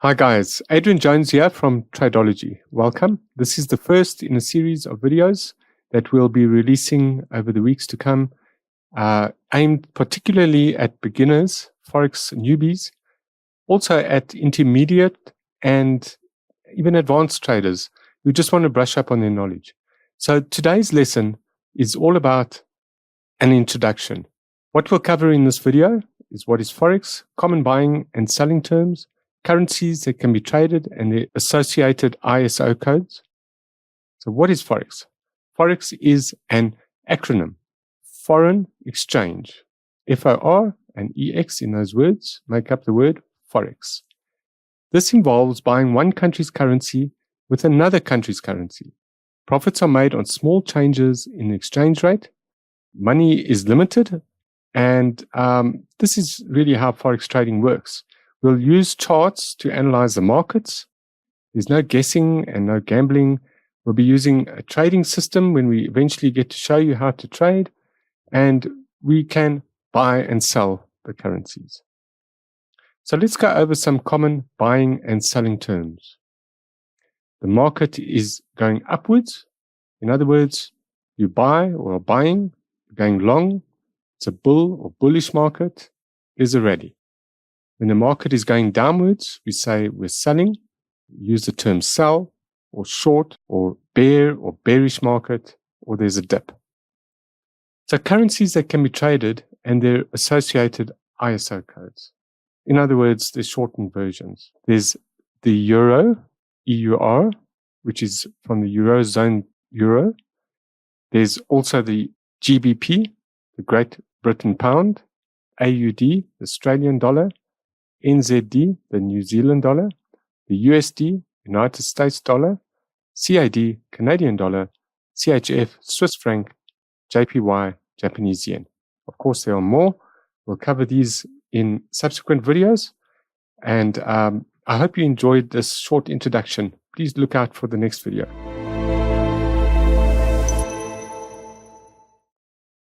Hi guys, Adrian Jones here from Tradeology. Welcome. This is the first in a series of videos that we'll be releasing over the weeks to come, aimed particularly at beginners, Forex newbies, also at intermediate and even advanced traders who just want to brush up on their knowledge. So today's lesson is all about an introduction. What we'll cover in this video is what is Forex, common buying and selling terms, currencies that can be traded and the associated ISO codes. So what is Forex? Forex is an acronym, foreign exchange. FOR and EX in those words make up the word Forex. This involves buying one country's currency with another country's currency. Profits are made on small changes in the exchange rate. Money is limited, and this is really how Forex trading works. We'll use charts to analyze the markets. There's no guessing and no gambling. We'll be using a trading system when we eventually get to show you how to trade, and we can buy and sell the currencies. So let's go over some common buying and selling terms. The market is going upwards. In other words, you buy or are buying, going long. It's a bull or bullish market. There's a rally. When the market is going downwards, we say we're selling. We use the term sell or short or bear or bearish market, or there's a dip. So currencies that can be traded and their associated ISO codes. In other words, the shortened versions. There's the euro, EUR, which is from the Eurozone euro. There's also the GBP, the Great Britain pound, AUD, the Australian dollar, NZD, the New Zealand dollar, the USD, United States dollar, CAD, Canadian dollar, CHF, Swiss franc, JPY, Japanese yen. Of course, there are more. We'll cover these in subsequent videos. And I hope you enjoyed this short introduction. Please look out for the next video.